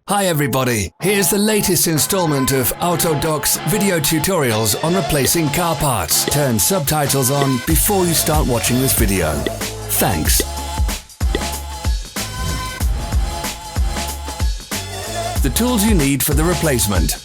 Hi everybody, here's the latest installment of Autodoc's video tutorials on replacing car parts. Turn subtitles on before you start watching this video. Thanks. The tools you need for the replacement.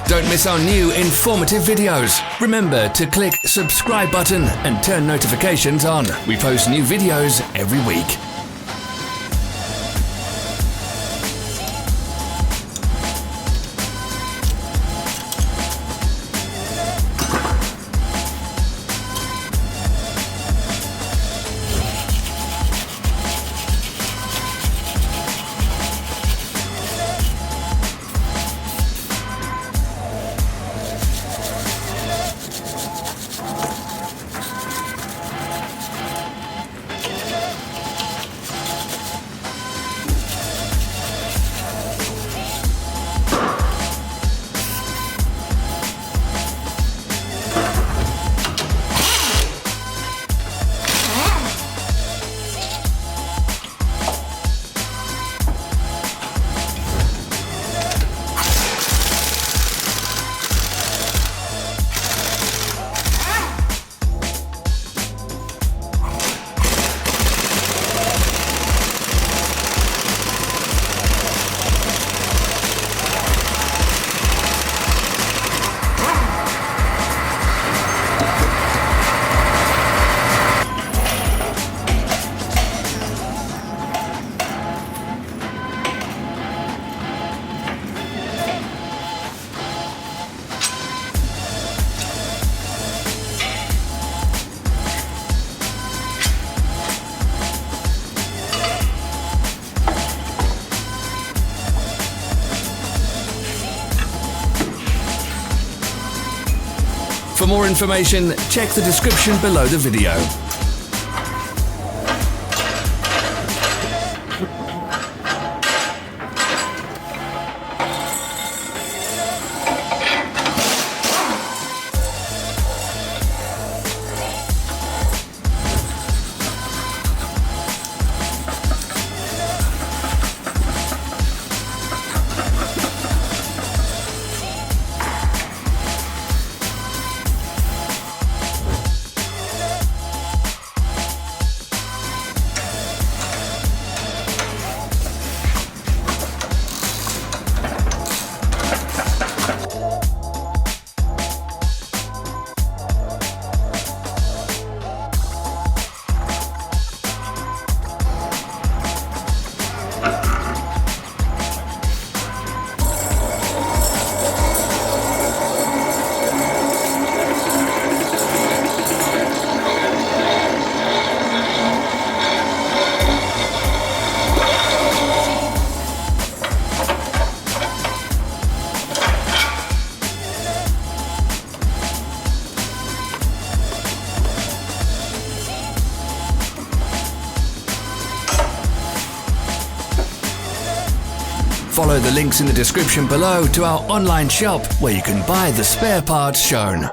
Don't miss our new informative videos. Remember to click subscribe button and turn notifications on. We post new videos every week. For more information, check the description below the video. Follow the links in the description below to our online shop where you can buy the spare parts shown.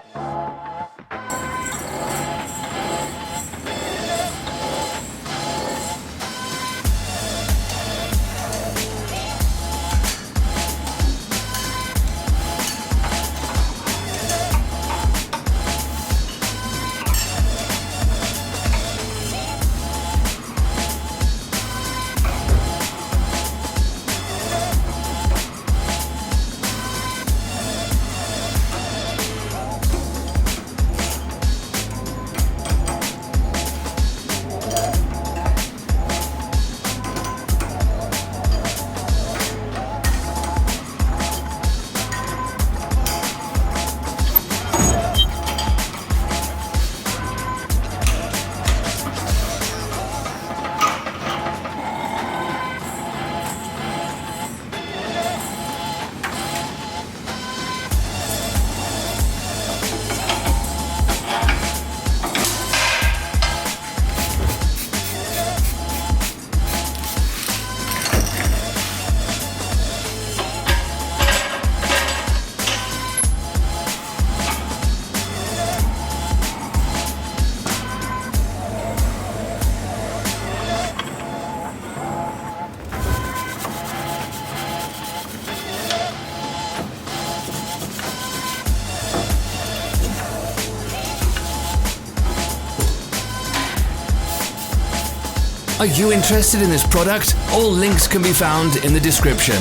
Are you interested in this product? All links can be found in the description.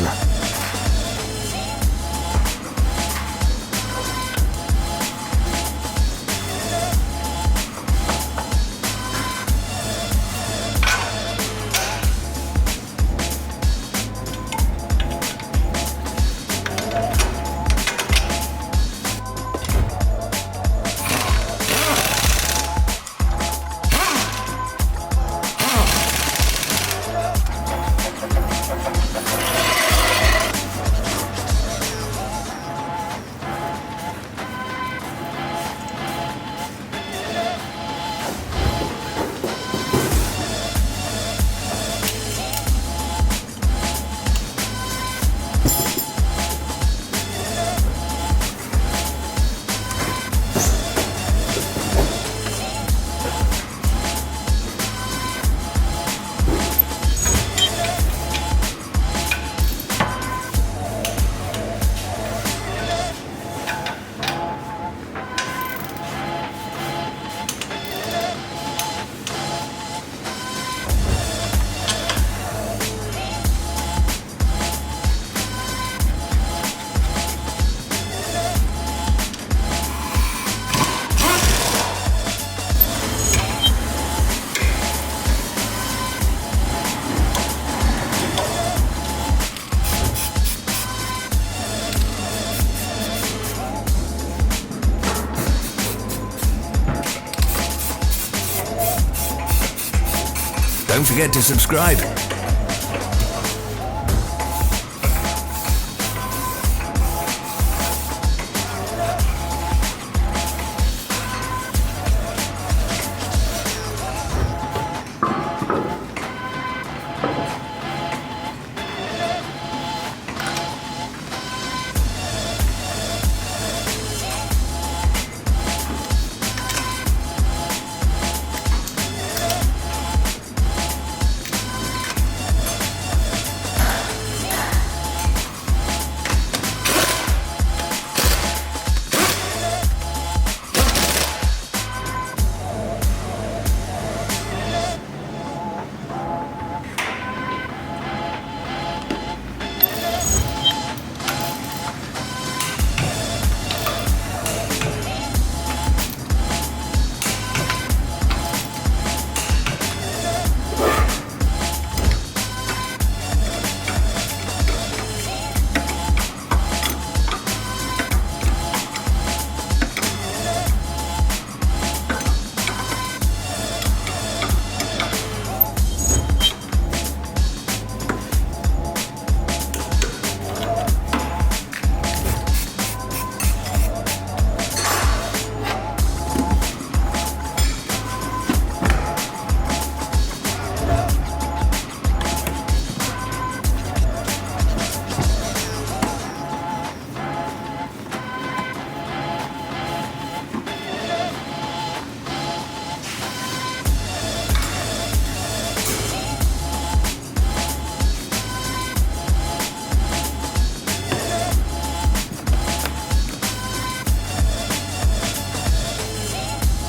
Don't forget to subscribe.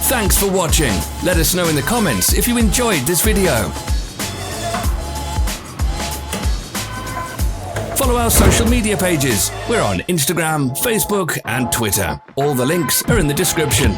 Thanks for watching. Let us know in the comments if you enjoyed this video. Follow our social media pages. We're on Instagram, Facebook, and Twitter. All the links are in the description.